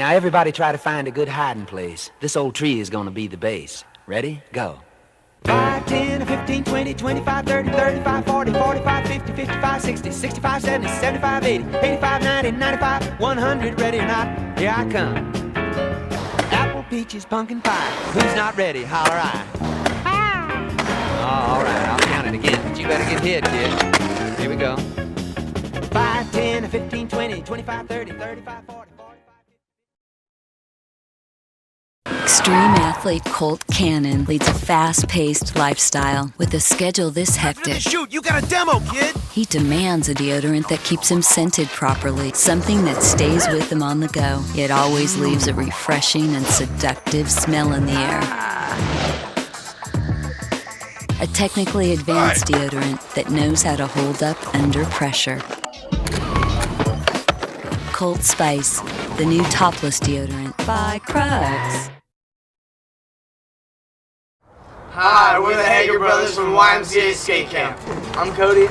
Now everybody try to find a good hiding place. This old tree is gonna be the base. Ready? Go. 5, 10, 15, 20, 25, 30, 35, 40, 45, 50, 55, 60, 65, 70, 75, 80, 85, 90, 95, 100, ready or not, here I come. Apple, peaches, pumpkin pie. Who's not ready? Holler I. Oh, all right, I'll count it again, but you better get hit, kid. Here we go. 5, 10, 15, 20, 25, 30, 35, 40, 45. Extreme athlete Colt Cannon leads a fast-paced lifestyle with a schedule this hectic. Shoot, you got a demo, kid! He demands a deodorant that keeps him scented properly, something that stays with him on the go, yet always leaves a refreshing and seductive smell in the air. A technically advanced deodorant that knows how to hold up under pressure. Colt Spice, the new topless deodorant by Crux. Hi, we're the Hager Brothers from YMCA Skate Camp. I'm Cody.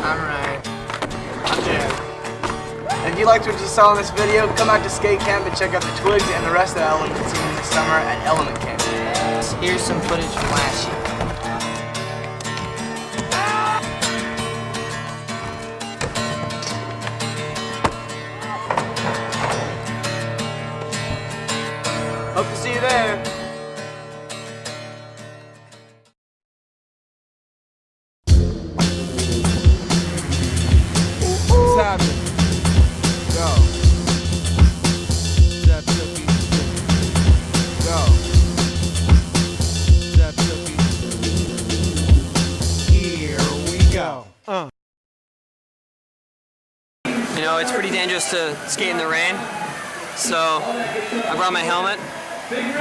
I'm Ryan. I'm Jared. If you liked what you saw in this video, come out to Skate Camp and check out the Twigs and the rest of the Element team this summer at Element Camp. Here's some footage from last year. Hope to see you there. What's happening? Go. Step cookie. Go. Step cookie. Here we go. You know, it's pretty dangerous to skate in the rain, so I brought my helmet,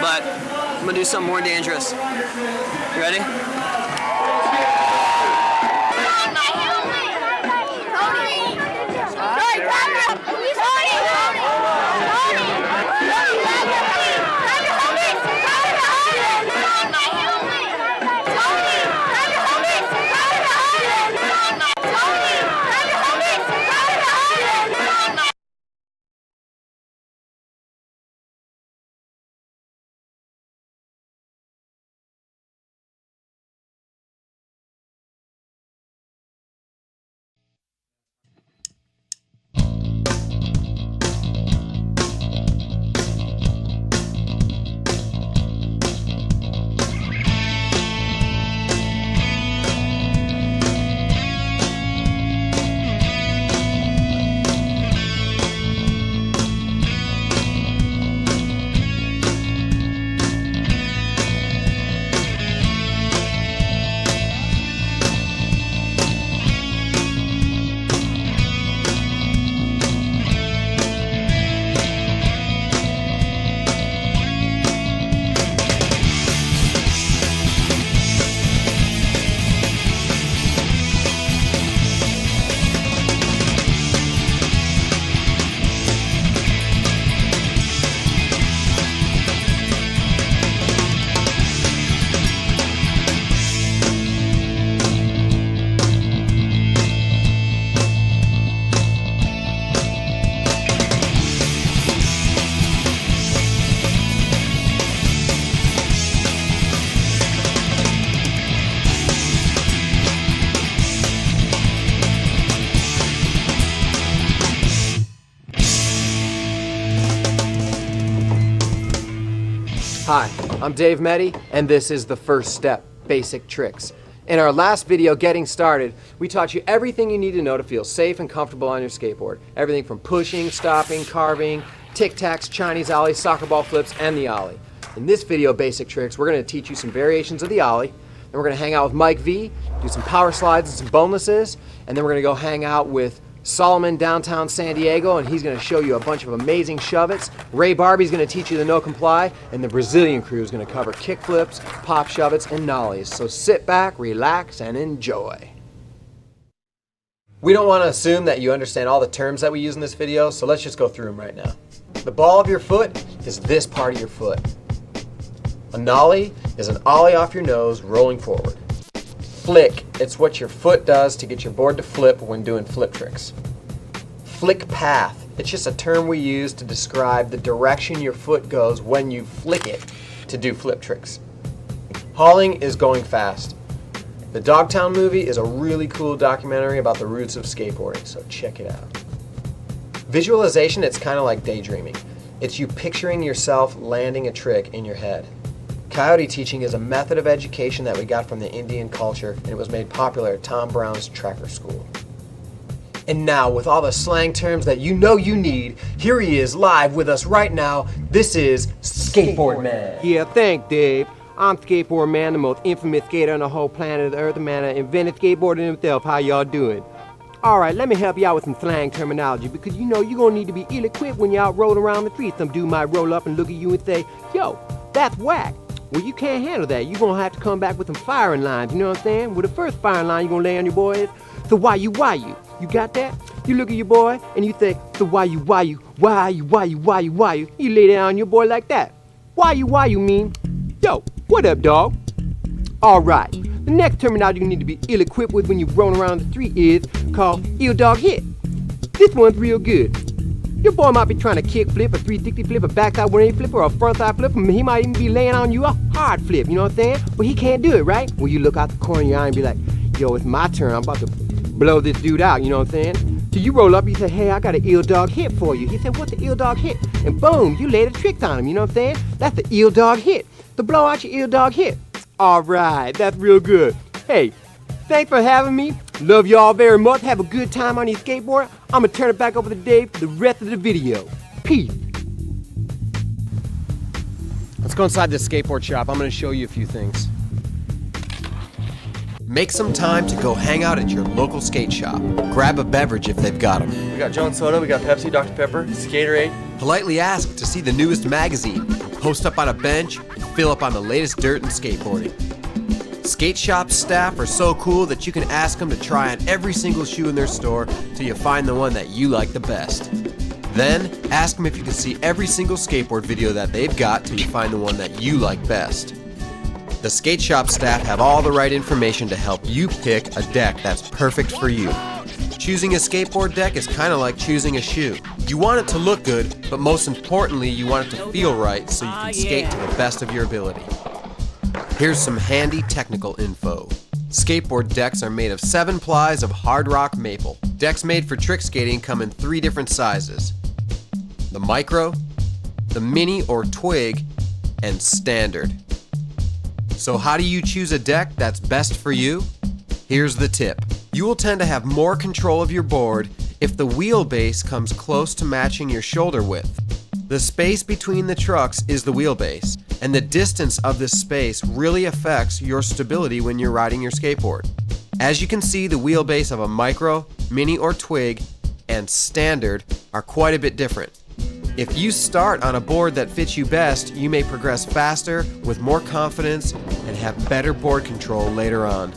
but I'm gonna do something more dangerous. You ready? Hi, I'm Dave Meddy, and this is The First Step, Basic Tricks. In our last video, Getting Started, we taught you everything you need to know to feel safe and comfortable on your skateboard. Everything from pushing, stopping, carving, tic-tacs, Chinese ollies, soccer ball flips, and the ollie. In this video, Basic Tricks, we're going to teach you some variations of the ollie, then we're going to hang out with Mike V, do some power slides and some bonelesses, and then we're going to go hang out with Solomon downtown San Diego, and he's going to show you a bunch of amazing shove-its. Ray Barbie's going to teach you the no comply, and the Brazilian crew is going to cover kick flips, pop shove-its, and nollies. So sit back, relax, and enjoy. We don't want to assume that you understand all the terms that we use in this video, so let's just go through them right now. The ball of your foot is this part of your foot. A nollie is an ollie off your nose rolling forward. Flick, it's what your foot does to get your board to flip when doing flip tricks. Flick path It's just a term we use to describe the direction your foot goes when you flick it to do flip tricks. Hauling is going fast. The Dogtown movie is a really cool documentary about the roots of skateboarding, so check it out. Visualization, it's kind of like daydreaming. It's you picturing yourself landing a trick in your head. Coyote teaching is a method of education that we got from the Indian culture, and it was made popular at Tom Brown's Tracker School. And now, with all the slang terms that you know you need, here he is live with us right now. This is Skateboard Man. Yeah, thanks, Dave. I'm Skateboard Man, the most infamous skater on the whole planet of the Earth, the man that invented skateboarding himself. How y'all doing? Alright, let me help you out with some slang terminology, because you know you're gonna need to be ill-equipped when you're out rolling around the street. Some dude might roll up and look at you and say, yo, that's whack. Well, you can't handle that. You're gonna have to come back with some firing lines, you know what I'm saying? Well, the first firing line you're gonna lay on your boy is, so why you? You got that? You look at your boy and you say, so why you? You lay down on your boy like that. Why you mean, yo, what up, dog? Alright, the next terminology you need to be ill-equipped with when you're rolling around the street is called ill dog hit. This one's real good. Your boy might be trying to kick flip, a 360 flip, a backside 180 flip, or a frontside flip, and he might even be laying on you a hard flip, you know what I'm saying? But he can't do it, right? Well, you look out the corner of your eye and be like, yo, it's my turn, I'm about to blow this dude out, you know what I'm saying? So you roll up, you say, hey, I got an ill dog hit for you. He said, what's the ill dog hit? And boom, you lay the tricks on him, you know what I'm saying? That's the ill dog hit. To blow out your ill dog hit. Alright, that's real good. Hey, thanks for having me. Love y'all very much. Have a good time on your skateboard. I'm gonna turn it back over to Dave for the rest of the video. Peace. Let's go inside this skateboard shop. I'm gonna show you a few things. Make some time to go hang out at your local skate shop. Grab a beverage if they've got them. We got Jones Soda, we got Pepsi, Dr. Pepper, Skaterade. Politely ask to see the newest magazine. Post up on a bench, fill up on the latest dirt in skateboarding. Skate shop staff are so cool that you can ask them to try on every single shoe in their store till you find the one that you like the best. Then, ask them if you can see every single skateboard video that they've got till you find the one that you like best. The skate shop staff have all the right information to help you pick a deck that's perfect for you. Choosing a skateboard deck is kind of like choosing a shoe. You want it to look good, but most importantly, you want it to feel right so you can skate to the best of your ability. Here's some handy technical info. Skateboard decks are made of 7 plies of hard rock maple. Decks made for trick skating come in 3 different sizes: the micro, the mini or twig, and standard. So how do you choose a deck that's best for you? Here's the tip. You will tend to have more control of your board if the wheelbase comes close to matching your shoulder width. The space between the trucks is the wheelbase, and the distance of this space really affects your stability when you're riding your skateboard. As you can see, the wheelbase of a micro, mini or twig, and standard are quite a bit different. If you start on a board that fits you best, you may progress faster, with more confidence, and have better board control later on.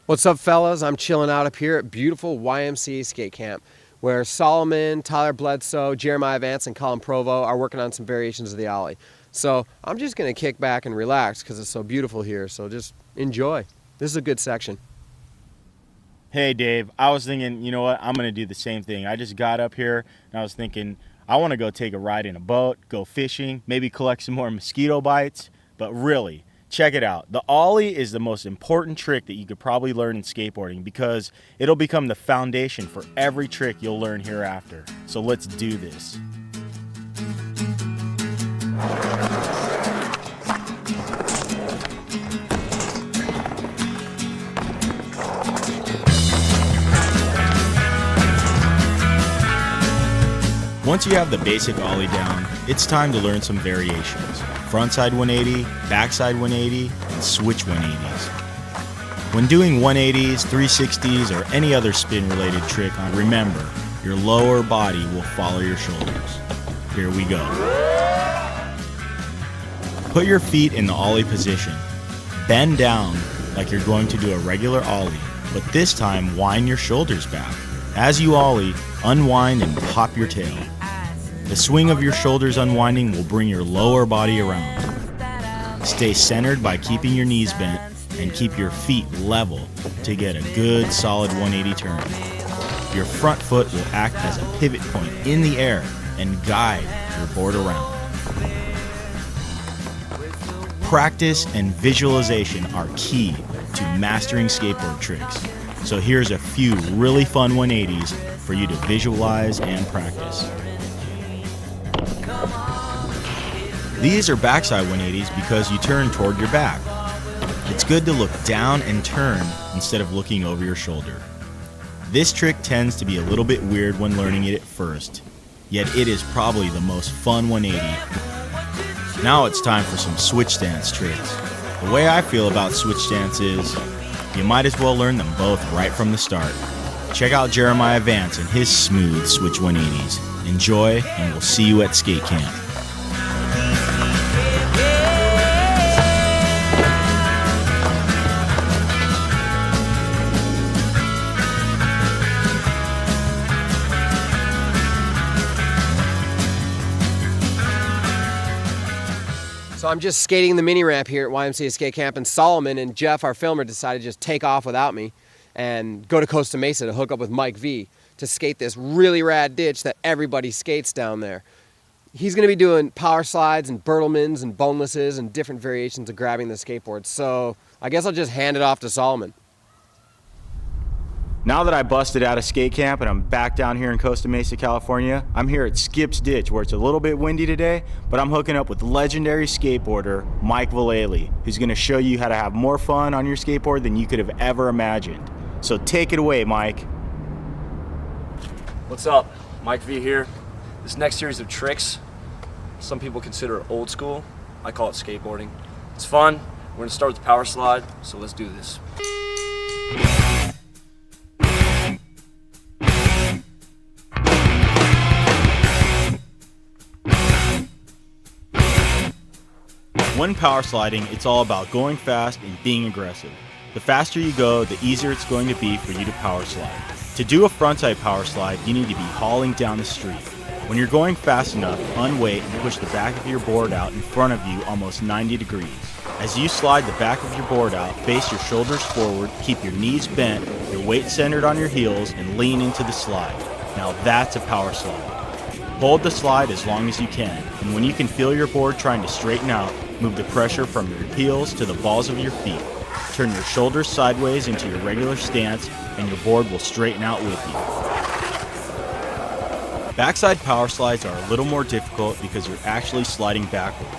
What's up, fellas? I'm chilling out up here at beautiful YMCA skate camp, where Solomon, Tyler Bledsoe, Jeremiah Vance, and Colin Provo are working on some variations of the ollie. So I'm just gonna kick back and relax because it's so beautiful here, so just enjoy. This is a good section. Hey Dave, I was thinking, you know what, I'm going to do the same thing. I just got up here and I was thinking, I want to go take a ride in a boat, go fishing, maybe collect some more mosquito bites. But really, check it out. The ollie is the most important trick that you could probably learn in skateboarding because it'll become the foundation for every trick you'll learn hereafter. So let's do this. Once you have the basic ollie down, it's time to learn some variations. Frontside 180, backside 180, and switch 180s. When doing 180s, 360s, or any other spin-related trick, remember, your lower body will follow your shoulders. Here we go. Put your feet in the ollie position. Bend down like you're going to do a regular ollie, but this time wind your shoulders back. As you ollie, unwind and pop your tail. The swing of your shoulders unwinding will bring your lower body around. Stay centered by keeping your knees bent and keep your feet level to get a good solid 180 turn. your front foot will act as a pivot point in the air and guide your board around. Practice and visualization are key to mastering skateboard tricks. So here's a few really fun 180s for you to visualize and practice. These are backside 180s because you turn toward your back. It's good to look down and turn instead of looking over your shoulder. This trick tends to be a little bit weird when learning it at first, yet it is probably the most fun 180. Now it's time for some switch stance tricks. The way I feel about switch stance is, you might as well learn them both right from the start. Check out Jeremiah Vance and his smooth switch 180s. Enjoy, and we'll see you at skate camp. So I'm just skating the mini ramp here at YMCA Skate Camp, and Solomon and Jeff, our filmer, decided to just take off without me and go to Costa Mesa to hook up with Mike V to skate this really rad ditch that everybody skates down there. He's going to be doing power slides and Bertelmans and bonelesses and different variations of grabbing the skateboard. So I guess I'll just hand it off to Solomon. Now that I busted out of skate camp and I'm back down here in Costa Mesa, California, I'm here at Skip's Ditch where it's a little bit windy today, but I'm hooking up with legendary skateboarder Mike Vallely, who's gonna show you how to have more fun on your skateboard than you could have ever imagined. So take it away, Mike. What's up? Mike V here. This next series of tricks, some people consider it old school. I call it skateboarding. It's fun. We're gonna start with the power slide, so let's do this. When power sliding, it's all about going fast and being aggressive. The faster you go, the easier it's going to be for you to power slide. To do a frontside power slide, you need to be hauling down the street. When you're going fast enough, unweight and push the back of your board out in front of you almost 90 degrees. As you slide the back of your board out, face your shoulders forward, keep your knees bent, your weight centered on your heels, and lean into the slide. Now that's a power slide. Hold the slide as long as you can, and when you can feel your board trying to straighten out, move the pressure from your heels to the balls of your feet. Turn your shoulders sideways into your regular stance, and your board will straighten out with you. Backside power slides are a little more difficult because you're actually sliding backwards.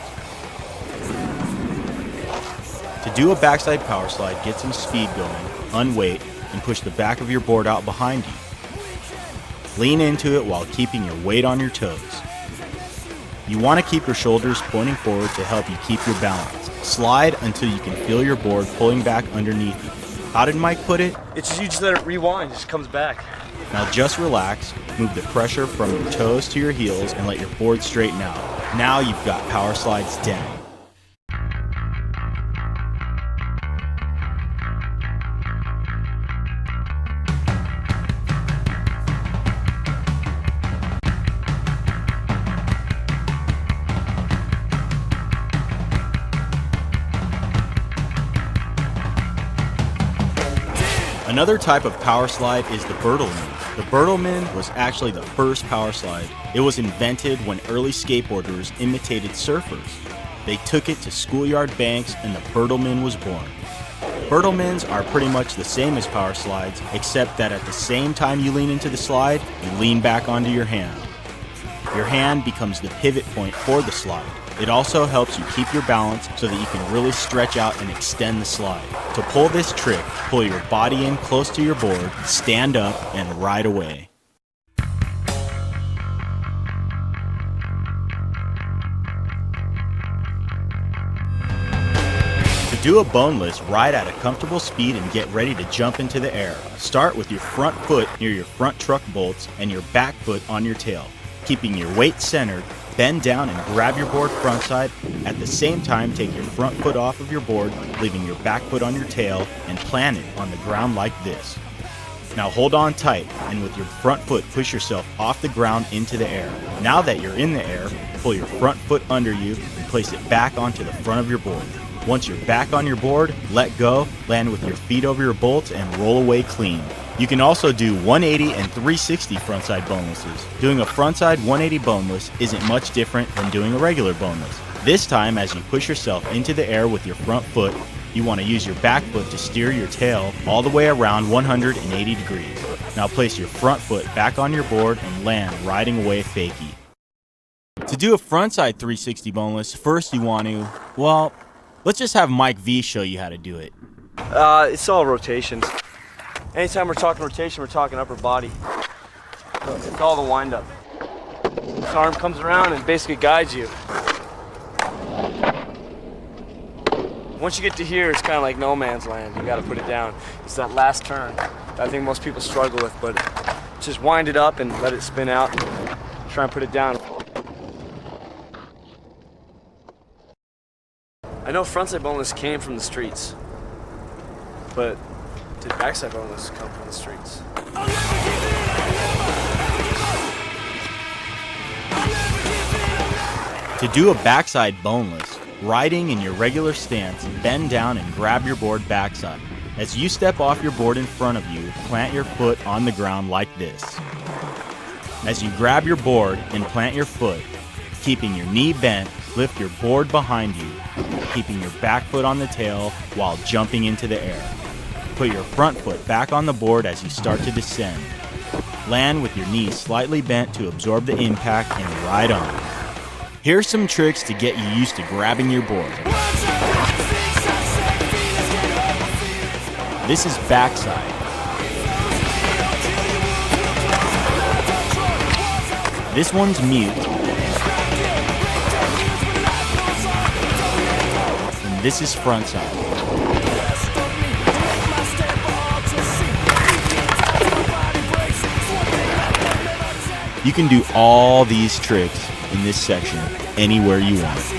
To do a backside power slide, get some speed going, unweight, and push the back of your board out behind you. Lean into it while keeping your weight on your toes. You want to keep your shoulders pointing forward to help you keep your balance. Slide until you can feel your board pulling back underneath you. How did Mike put it? It's just, you just let it rewind, it just comes back. Now just relax, move the pressure from your toes to your heels, and let your board straighten out. Now you've got power slides down. Another type of power slide is the Bertelman. The Bertelman was actually the first power slide. It was invented when early skateboarders imitated surfers. They took it to schoolyard banks and the Bertelman was born. Bertelmans are pretty much the same as power slides, except that at the same time you lean into the slide, you lean back onto your hand. Your hand becomes the pivot point for the slide. It also helps you keep your balance so that you can really stretch out and extend the slide. To pull this trick, pull your body in close to your board, stand up, and ride away. To do a boneless, ride at a comfortable speed and get ready to jump into the air. Start with your front foot near your front truck bolts and your back foot on your tail. Keeping your weight centered, bend down and grab your board frontside. At the same time, take your front foot off of your board, leaving your back foot on your tail, and plant it on the ground like this. Now hold on tight, and with your front foot, push yourself off the ground into the air. Now that you're in the air, pull your front foot under you and place it back onto the front of your board. Once you're back on your board, let go, land with your feet over your bolts, and roll away clean. You can also do 180 and 360 frontside bonelesses. Doing a frontside 180 boneless isn't much different than doing a regular boneless. This time, as you push yourself into the air with your front foot, you want to use your back foot to steer your tail all the way around 180 degrees. Now place your front foot back on your board and land riding away fakie. To do a frontside 360 boneless, first you want to, well, let's just have Mike V show you how to do it. It's all rotations. Anytime we're talking rotation, we're talking upper body. So it's all the wind up. This arm comes around and basically guides you. Once you get to here, it's kind of like no man's land. You got to put it down. It's that last turn that I think most people struggle with, but just wind it up and let it spin out. Try and put it down. I know frontside boneless came from the streets, but did backside boneless come from the streets? To do a backside boneless, riding in your regular stance, bend down and grab your board backside. As you step off your board in front of you, plant your foot on the ground like this. As you grab your board and plant your foot, keeping your knee bent, lift your board behind you, keeping your back foot on the tail while jumping into the air. Put your front foot back on the board as you start to descend. Land with your knees slightly bent to absorb the impact and ride on. Here's some tricks to get you used to grabbing your board. This is backside. This one's mute. And this is frontside. You can do all these tricks in this section anywhere you want.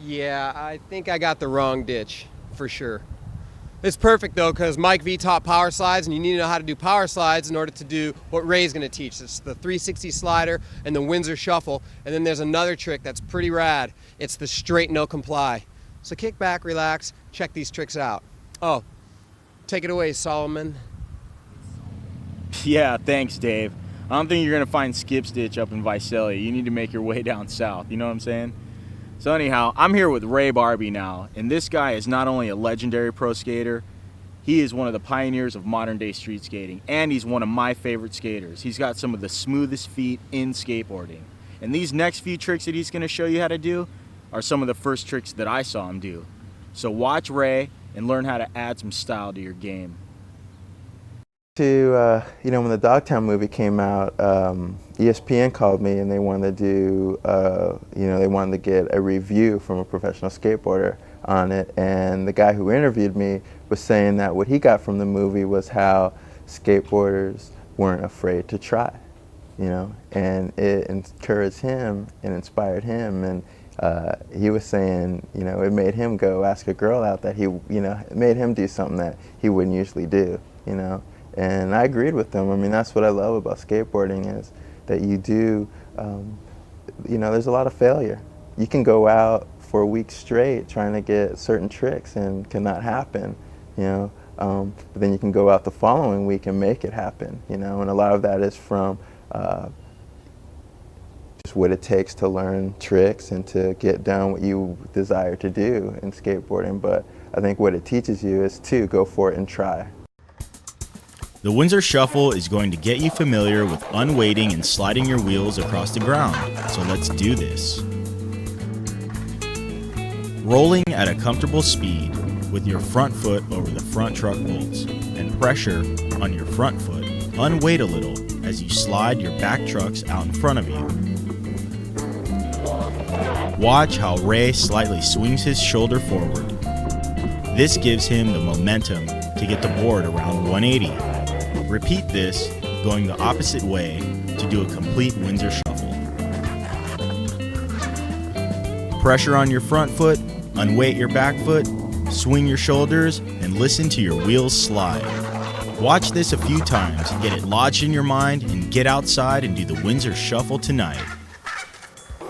Yeah, I think I got the wrong ditch, for sure. It's perfect though, because Mike V taught power slides, and you need to know how to do power slides in order to do what Ray's gonna teach. It's the 360 slider and the Windsor shuffle, and then there's another trick that's pretty rad. It's the straight no comply. So kick back, relax, check these tricks out. Oh, take it away, Solomon. Yeah, thanks, Dave. I don't think you're gonna find skip stitch up in Visalia. You need to make your way down south, you know what I'm saying? So anyhow, I'm here with Ray Barbie now, and this guy is not only a legendary pro skater, he is one of the pioneers of modern day street skating, and he's one of my favorite skaters. He's got some of the smoothest feet in skateboarding. And these next few tricks that he's gonna show you how to do are some of the first tricks that I saw him do. So watch Ray and learn how to add some style to your game. When the Dogtown movie came out, ESPN called me and they wanted to do, they wanted to get a review from a professional skateboarder on it. And the guy who interviewed me was saying that what he got from the movie was how skateboarders weren't afraid to try, and it encouraged him and inspired him. And he was saying, it made him go ask a girl out that it made him do something that he wouldn't usually do, And I agreed with them. I mean, that's what I love about skateboarding is that you do, there's a lot of failure. You can go out for a week straight trying to get certain tricks and cannot happen, but then you can go out the following week and make it happen, and a lot of that is from just what it takes to learn tricks and to get done what you desire to do in skateboarding. But I think what it teaches you is to go for it and try. The Windsor Shuffle is going to get you familiar with unweighting and sliding your wheels across the ground, so let's do this. Rolling at a comfortable speed with your front foot over the front truck bolts and pressure on your front foot, unweight a little as you slide your back trucks out in front of you. Watch how Ray slightly swings his shoulder forward. This gives him the momentum to get the board around 180. Repeat this, going the opposite way to do a complete Windsor shuffle. Pressure on your front foot, unweight your back foot, swing your shoulders, and listen to your wheels slide. Watch this a few times, get it lodged in your mind, and get outside and do the Windsor shuffle tonight.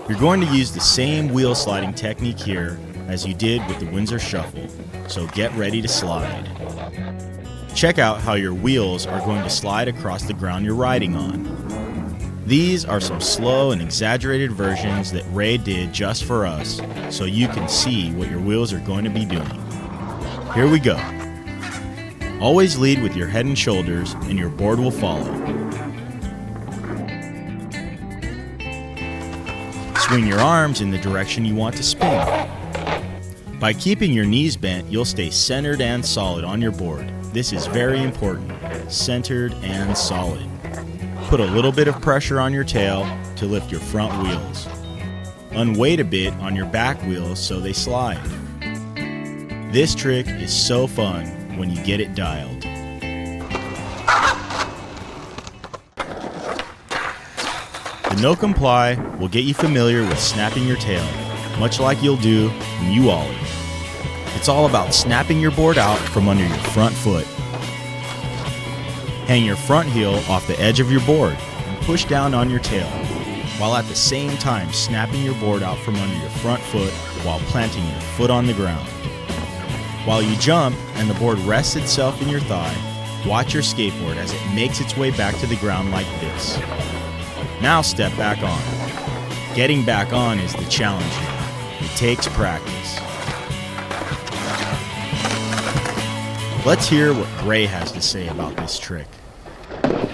You're going to use the same wheel sliding technique here as you did with the Windsor shuffle, so get ready to slide. Check out how your wheels are going to slide across the ground you're riding on. These are some slow and exaggerated versions that Ray did just for us, so you can see what your wheels are going to be doing. Here we go. Always lead with your head and shoulders, and your board will follow. Swing your arms in the direction you want to spin. By keeping your knees bent, you'll stay centered and solid on your board. This is very important, centered and solid. Put a little bit of pressure on your tail to lift your front wheels. Unweight a bit on your back wheels so they slide. This trick is so fun when you get it dialed. The no comply will get you familiar with snapping your tail, much like you'll do when you ollie. It's all about snapping your board out from under your front foot. Hang your front heel off the edge of your board and push down on your tail, while at the same time snapping your board out from under your front foot while planting your foot on the ground. While you jump and the board rests itself in your thigh, watch your skateboard as it makes its way back to the ground like this. Now step back on. Getting back on is the challenge here. It takes practice. Let's hear what Ray has to say about this trick.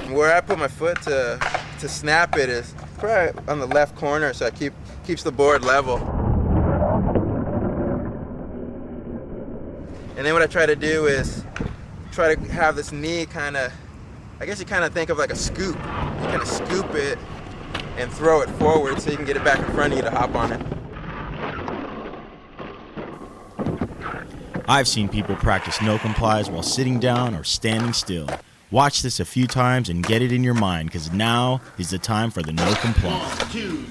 Where I put my foot to snap it is probably on the left corner, so it keeps the board level. And then what I try to do is try to have this knee kind of, I guess you kind of think of like a scoop. You kind of scoop it and throw it forward so you can get it back in front of you to hop on it. I've seen people practice no complies while sitting down or standing still. Watch this a few times and get it in your mind, because now is the time for the no comply. 1, 2, do you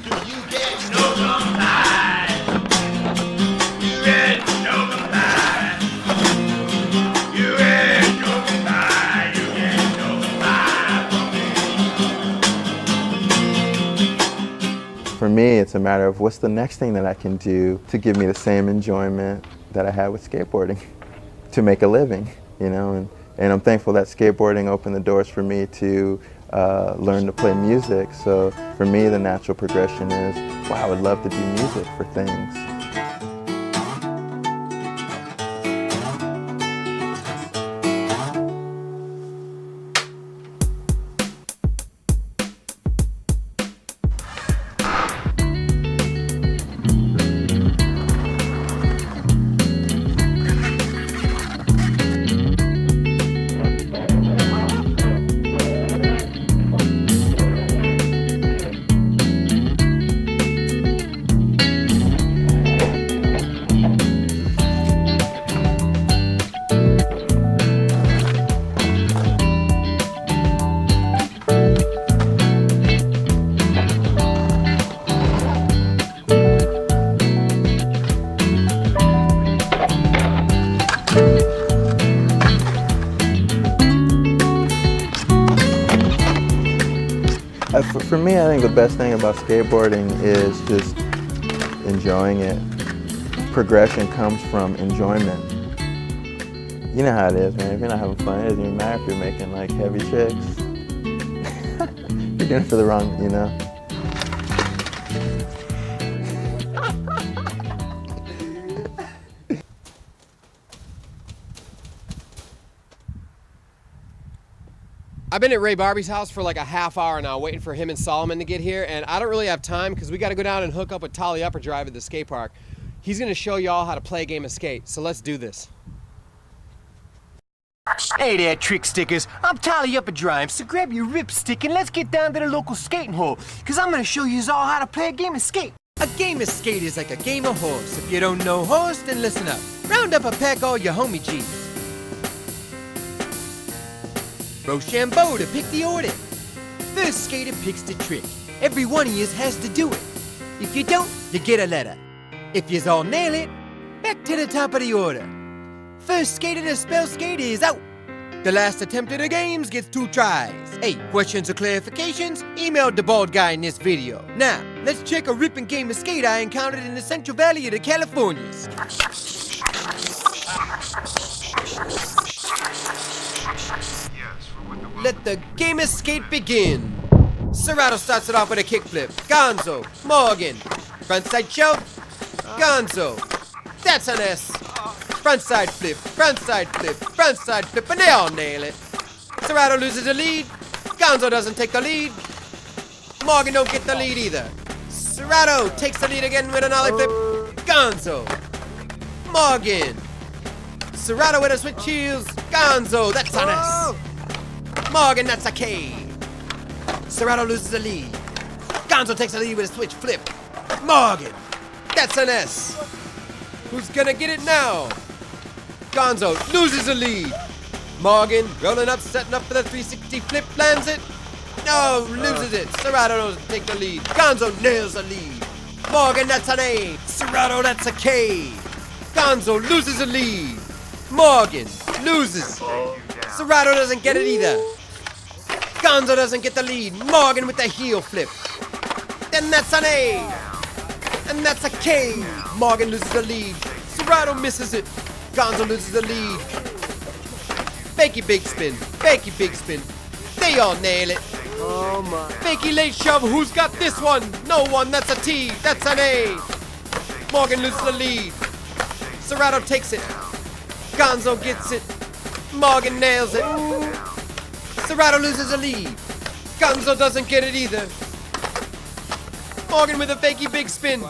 get no comply? You get no comply. You get no comply. You get no comply. For me, it's a matter of what's the next thing that I can do to give me the same enjoyment that I had with skateboarding, to make a living, you know, and I'm thankful that skateboarding opened the doors for me to learn to play music. So for me, the natural progression is, wow, I would love to do music for things. For me, I think the best thing about skateboarding is just enjoying it. Progression comes from enjoyment. You know how it is, man. If you're not having fun, it doesn't even matter if you're making like heavy tricks. You're doing it for the wrong, you know. I've been at Ray Barbie's house for like a half hour now, waiting for him and Solomon to get here, and I don't really have time because we got to go down and hook up with Tolly Upperdrive at the skate park. He's going to show y'all how to play a game of skate, so let's do this. Hey there, trick stickers. I'm Tolly Upperdrive, so grab your ripstick and let's get down to the local skating hole, because I'm going to show you all how to play a game of skate. A game of skate is like a game of horse. If you don't know horse, then listen up. Round up a pack all your homie G's. Rochambeau to pick the order. First skater picks the trick. Every one of yous has to do it. If you don't, you get a letter. If yous all nail it, back to the top of the order. First skater to spell skate is out. The last attempt at the games gets 2 tries. Hey, questions or clarifications? Email the bald guy in this video. Now, let's check a ripping game of skate I encountered in the Central Valley of the Californias. Let the game of skate begin. Serrato starts it off with a kickflip. Gonzo, Morgan. Frontside shove. Gonzo. That's an S. Frontside flip, frontside flip, frontside flip, and they all nail it. Serrato loses the lead. Gonzo doesn't take the lead. Morgan don't get the lead either. Serrato takes the lead again with an ollie flip. Gonzo. Morgan. Serrato with a switch heels. Gonzo, that's an S. Morgan, that's a K. Serrato loses the lead. Gonzo takes the lead with a switch flip. Morgan, that's an S. Who's gonna get it now? Gonzo loses the lead. Morgan rolling up, setting up for the 360 flip, lands it. No, loses it. Serrato doesn't take the lead. Gonzo nails the lead. Morgan, that's an A. Serrato, that's a K. Gonzo loses the lead. Morgan loses. Serrato doesn't get it either. Gonzo doesn't get the lead. Morgan with the heel flip. Then that's an A. And that's a K. Morgan loses the lead. Serrato misses it. Gonzo loses the lead. Fakey big spin. Fakey big spin. They all nail it. Oh my. Fakey late shove. Who's got this one? No one. That's a T. That's an A. Morgan loses the lead. Serrato takes it. Gonzo gets it. Morgan nails it. Serrato loses the lead. Gonzo doesn't get it either. Morgan with a fakey big spin.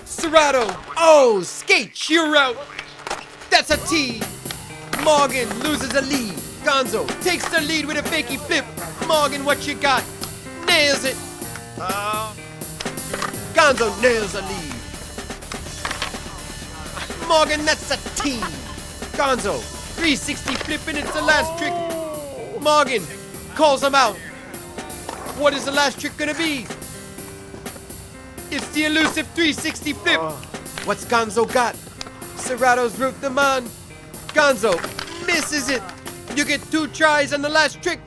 Serrato. Oh, skate, you're out. That's a T. Morgan loses the lead. Gonzo takes the lead with a fakey flip. Morgan, what you got? Nails it. Gonzo nails the lead. Morgan, that's a T. Gonzo, 360 flipping, it's the last trick. Morgan calls him out. What is the last trick gonna be? It's the elusive 360 flip. What's Gonzo got? Serrato's roofed them on. Gonzo misses it. You get 2 tries on the last trick.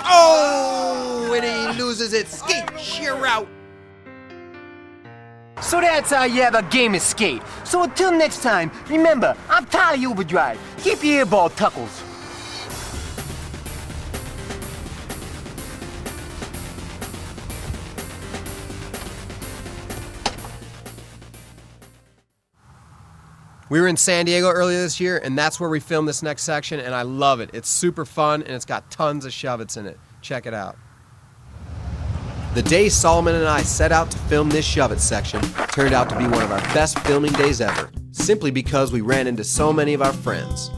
Oh, and he loses it. Skate, sheer out. So that's how you have a game of skate. So until next time, remember, I'm Tyler Overdrive. Keep your earball tuckles. We were in San Diego earlier this year, and that's where we filmed this next section, and I love it. It's super fun, and it's got tons of shove-its in it. Check it out. The day Solomon and I set out to film this shove-it section turned out to be one of our best filming days ever, simply because we ran into so many of our friends.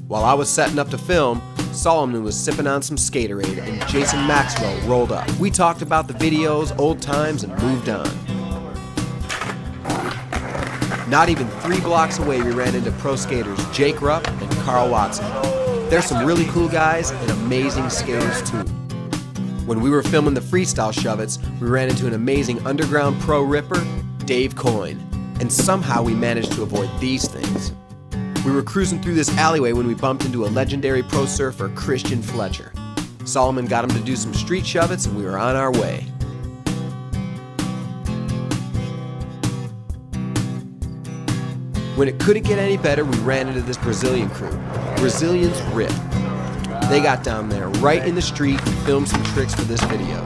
While I was setting up to film, Solomon was sipping on some Skaterade, and Jason Maxwell rolled up. We talked about the videos, old times, and moved on. Not even 3 blocks away, we ran into pro skaters Jake Rupp and Carl Watson. They're some really cool guys and amazing skaters too. When we were filming the freestyle shove-its, we ran into an amazing underground pro ripper, Dave Coyne, and somehow we managed to avoid these things. We were cruising through this alleyway when we bumped into a legendary pro surfer, Christian Fletcher. Solomon got him to do some street shove-its, and we were on our way. When it couldn't get any better, we ran into this Brazilian crew, Brazilians Rip. They got down there right in the street and filmed some tricks for this video.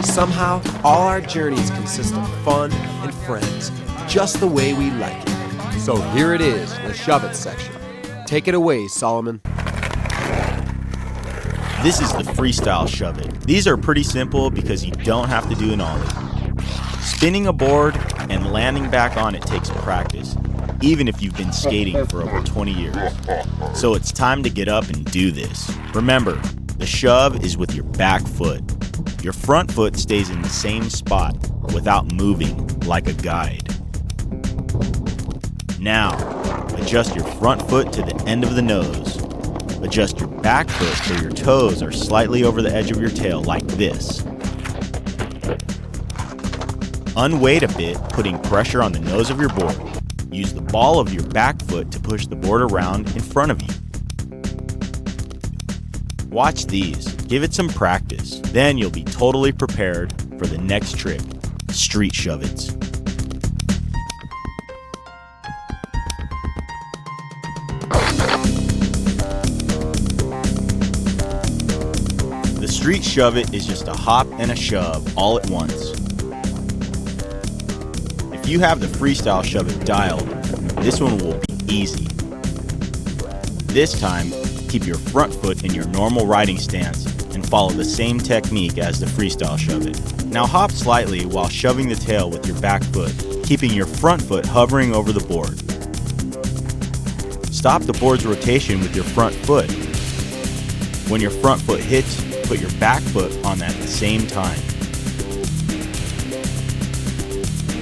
Somehow, all our journeys consist of fun and friends, just the way we like it. So here it is, the shove-it section. Take it away, Solomon. This is the freestyle shove-it. These are pretty simple because you don't have to do an ollie. Spinning a board and landing back on it takes practice, even if you've been skating for over 20 years. So it's time to get up and do this. Remember, the shove is with your back foot. Your front foot stays in the same spot without moving like a guide. Now, adjust your front foot to the end of the nose. Adjust your back foot so your toes are slightly over the edge of your tail like this. Unweight a bit, putting pressure on the nose of your board. Use the ball of your back foot to push the board around in front of you. Watch these, give it some practice, then you'll be totally prepared for the next trick, street shove-its. The street shove-it is just a hop and a shove all at once. If you have the freestyle shove-it dialed, this one will be easy. This time, keep your front foot in your normal riding stance and follow the same technique as the freestyle shove-it. Now hop slightly while shoving the tail with your back foot, keeping your front foot hovering over the board. Stop the board's rotation with your front foot. When your front foot hits, put your back foot on at the same time.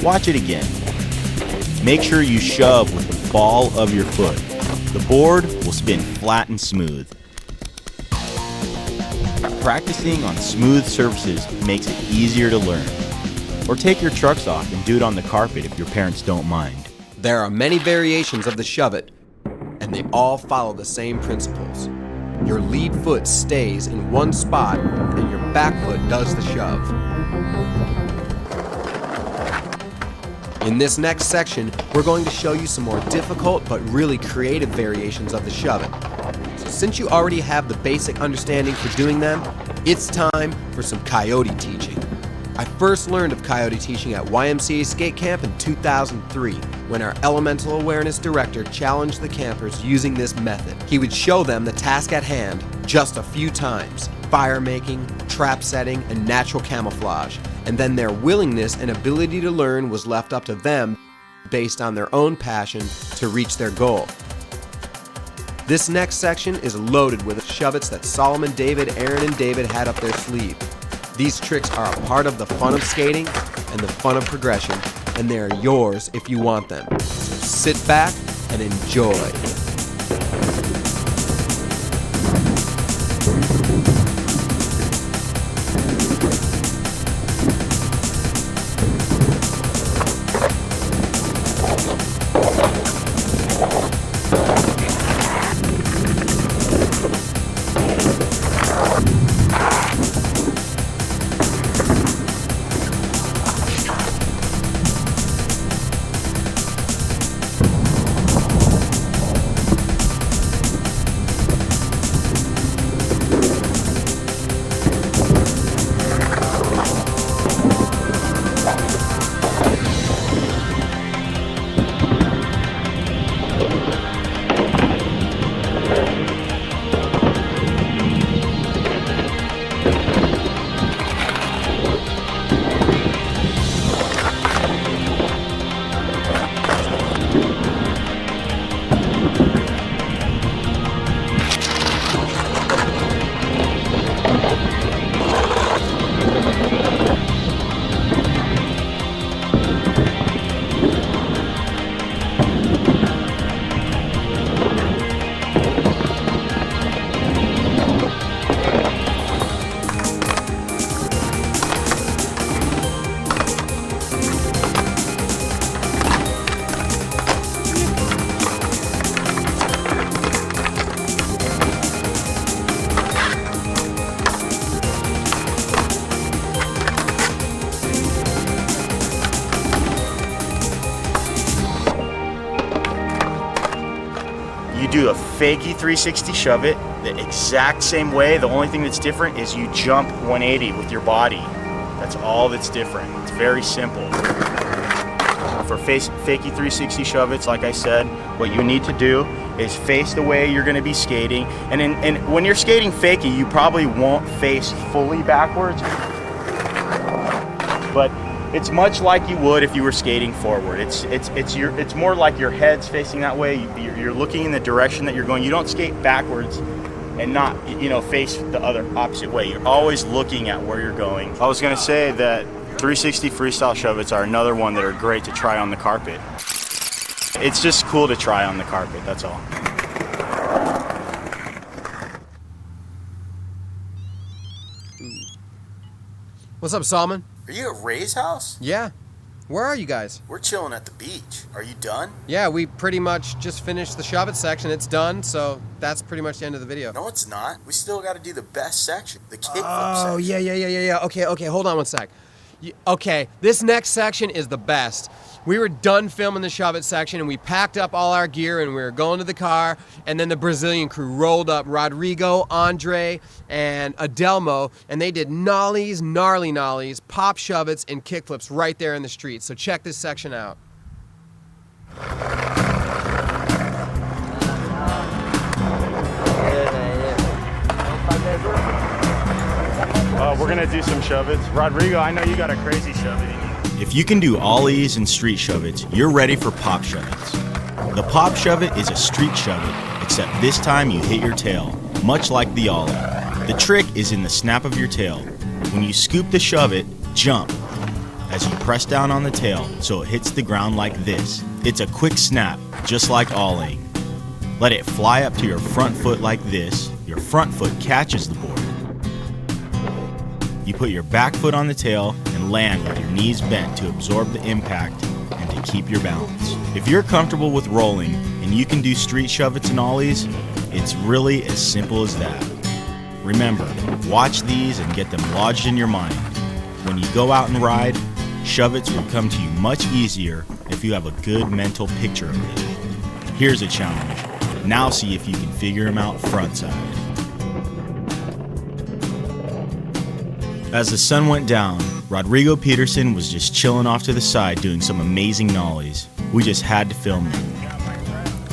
Watch it again. Make sure you shove with the ball of your foot. The board will spin flat and smooth. Practicing on smooth surfaces makes it easier to learn. Or take your trucks off and do it on the carpet if your parents don't mind. There are many variations of the shove-it, and they all follow the same principles. Your lead foot stays in one spot, and your back foot does the shove. In this next section, we're going to show you some more difficult but really creative variations of the shove-it. So since you already have the basic understanding for doing them, it's time for some coyote teaching. I first learned of coyote teaching at YMCA Skate Camp in 2003, when our elemental awareness director challenged the campers using this method. He would show them the task at hand just a few times: fire making, trap setting, and natural camouflage. And then their willingness and ability to learn was left up to them based on their own passion to reach their goal. This next section is loaded with shove-its that Solomon, David, Aaron, and David had up their sleeve. These tricks are a part of the fun of skating and the fun of progression, and they are yours if you want them. So sit back and enjoy. Do a fakey 360 shove it the exact same way. The only thing that's different is you jump 180 with your body. That's all that's different. It's very simple. For fakey 360 shove it's, like I said, what you need to do is face the way you're going to be skating. And when you're skating fakey, you probably won't face fully backwards, but it's much like you would if you were skating forward. It's more like your head's facing that way. You're looking in the direction that you're going. You don't skate backwards. and not, you know, face the other opposite way. You're always looking at where you're going. I was gonna say that 360 freestyle shove-its are another one that are great to try on the carpet. It's just cool to try on the carpet, that's all. What's up, Salman? Are you at Ray's house? Yeah. Where are you guys? We're chilling at the beach. Are you done? Yeah, we pretty much just finished the shove it section. It's done, so that's pretty much the end of the video. No, it's not. We still got to do the best section, the kickflip section. Oh, yeah. Okay, hold on one sec. Okay, this next section is the best. We were done filming the shove it section and we packed up all our gear and we were going to the car, and then the Brazilian crew rolled up, Rodrigo, Andre, and Adelmo, and they did nollies, gnarly nollies, pop shove-its, and kickflips right there in the street. So check this section out. We're gonna do some shove-its. Rodrigo, I know you got a crazy shove-it in you. If you can do ollies and street shove-its, you're ready for pop shove-its. The pop shove-it is a street shove-it, except this time you hit your tail, much like the ollie. The trick is in the snap of your tail. When you scoop the shove-it, jump as you press down on the tail so it hits the ground like this. It's a quick snap, just like ollieing. Let it fly up to your front foot like this. Your front foot catches the board. You put your back foot on the tail and land with your knees bent to absorb the impact and to keep your balance. If you're comfortable with rolling and you can do street shove-its and ollies, it's really as simple as that. Remember, watch these and get them lodged in your mind. When you go out and ride, shove-its will come to you much easier if you have a good mental picture of them. Here's a challenge. Now see if you can figure them out front side. As the sun went down, Rodrigo Peterson was just chilling off to the side doing some amazing nollies. We just had to film them.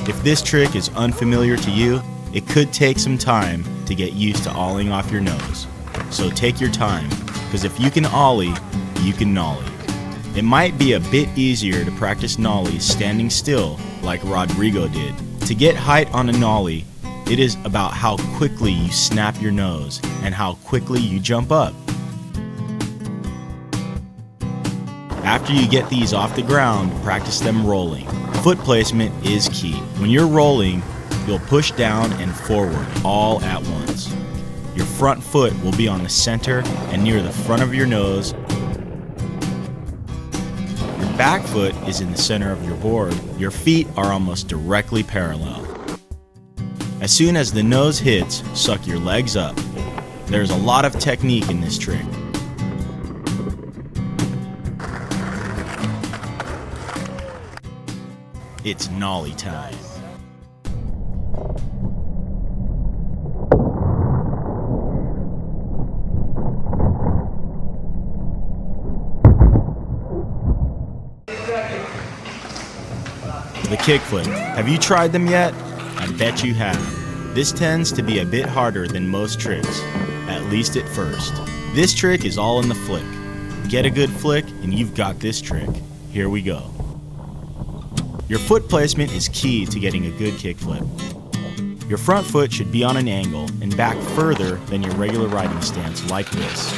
If this trick is unfamiliar to you, it could take some time to get used to ollieing off your nose. So take your time, because if you can ollie, you can nollie. It might be a bit easier to practice nollies standing still like Rodrigo did. To get height on a nollie, it is about how quickly you snap your nose and how quickly you jump up. After you get these off the ground, practice them rolling. Foot placement is key. When you're rolling, you'll push down and forward all at once. Your front foot will be on the center and near the front of your nose. Your back foot is in the center of your board. Your feet are almost directly parallel. As soon as the nose hits, suck your legs up. There's a lot of technique in this trick. It's nollie time. The kickflip. Have you tried them yet? I bet you have. This tends to be a bit harder than most tricks, at least at first. This trick is all in the flick. Get a good flick and you've got this trick. Here we go. Your foot placement is key to getting a good kickflip. Your front foot should be on an angle and back further than your regular riding stance like this.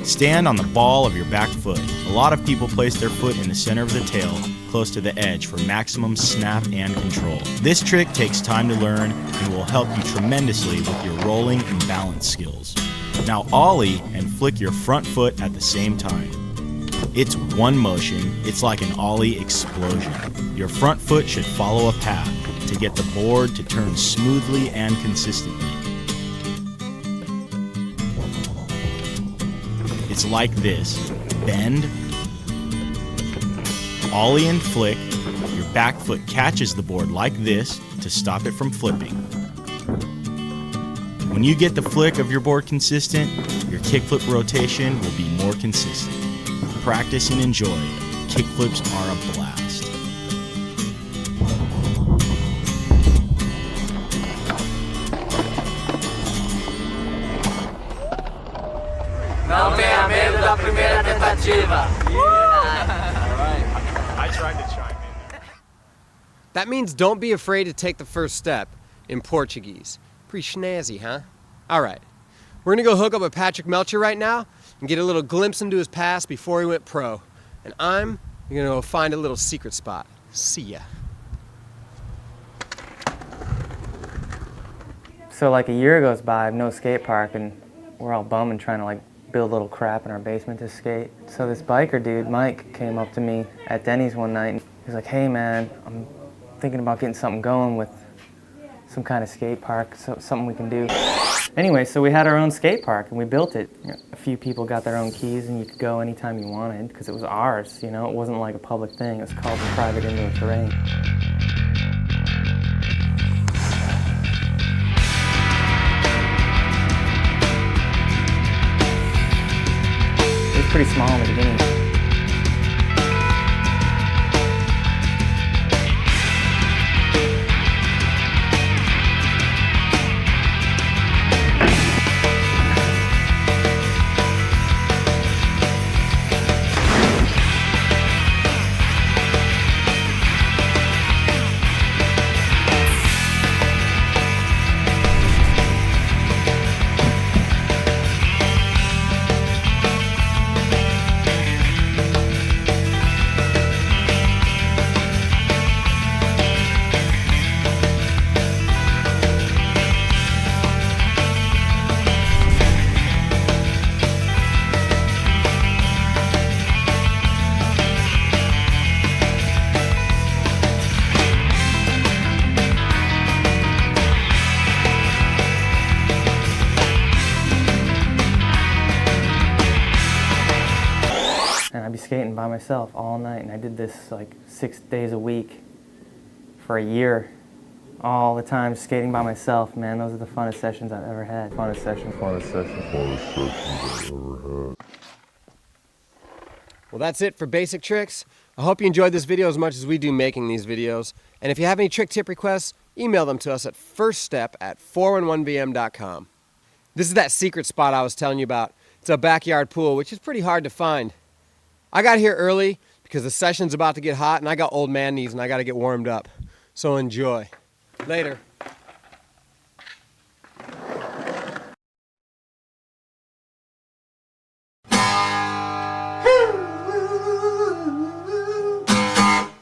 Stand on the ball of your back foot. A lot of people place their foot in the center of the tail, close to the edge for maximum snap and control. This trick takes time to learn and will help you tremendously with your rolling and balance skills. Now ollie and flick your front foot at the same time. It's one motion. It's like an ollie explosion. Your front foot should follow a path to get the board to turn smoothly and consistently. It's like this. Bend, ollie and flick. Your back foot catches the board like this to stop it from flipping. When you get the flick of your board consistent, your kickflip rotation will be more consistent. Practice and enjoy. Kickflips are a blast. Não tenha medo da primeira tentativa. I tried to chime in there. That means don't be afraid to take the first step in Portuguese. Pretty snazzy, huh? Alright, we're gonna go hook up with Patrick Melcher right now and get a little glimpse into his past before he went pro. And I'm gonna go find a little secret spot. See ya. So like a year goes by, I have no skate park, and we're all bumming trying to like build a little crap in our basement to skate. So this biker dude, Mike, came up to me at Denny's one night and he's like, hey man, I'm thinking about getting something going with some kind of skate park, so something we can do. Anyway, so we had our own skate park and we built it. You know, a few people got their own keys and you could go anytime you wanted because it was ours, you know, it wasn't like a public thing. It was called the private indoor terrain. It was pretty small in the beginning. And I'd be skating by myself all night, and I did this like 6 days a week for a year, all the time skating by myself. Man, those are the funnest sessions I've ever had. Funnest sessions. Funnest sessions. Funnest sessions I've ever had. Well, that's it for Basic Tricks. I hope you enjoyed this video as much as we do making these videos. And if you have any trick tip requests, email them to us at firststep@411vm.com. This is that secret spot I was telling you about. It's a backyard pool, which is pretty hard to find. I got here early because the session's about to get hot and I got old man knees and I got to get warmed up. So enjoy. Later.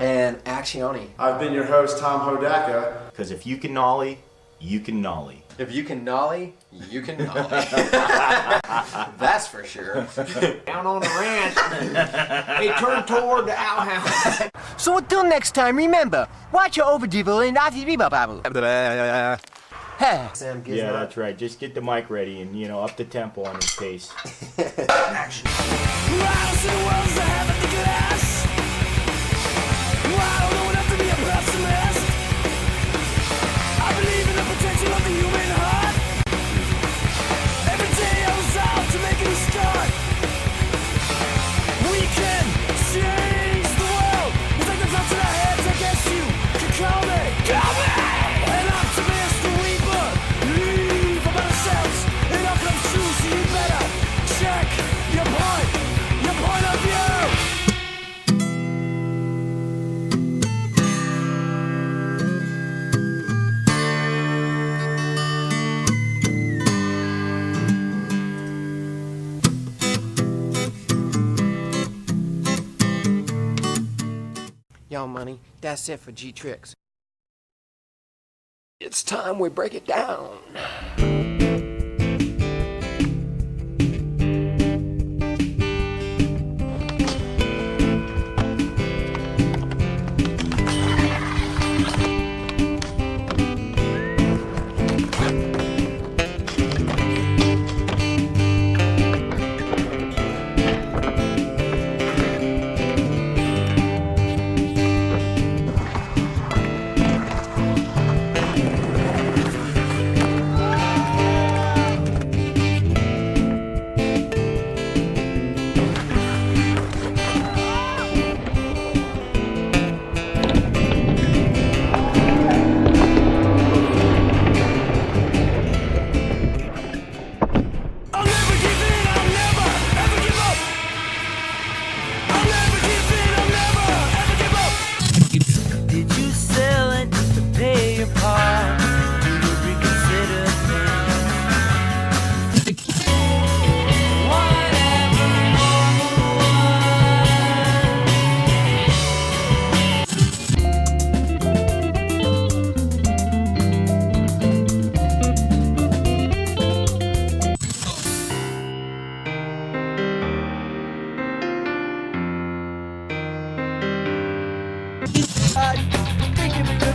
And Actioni. I've been your host, Tom Hodaka. Because if you can nollie, you can nollie. If you can nollie, you can nollie. That's for sure. Down on the ranch, they turn toward the outhouse. So until next time, remember, watch your overdevil and not be Sam gives Yeah, that's right. Just get the mic ready and, you know, up the tempo on his pace. Action. Yo, money, that's it for G-Tricks. It's time we break it down.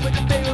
with the big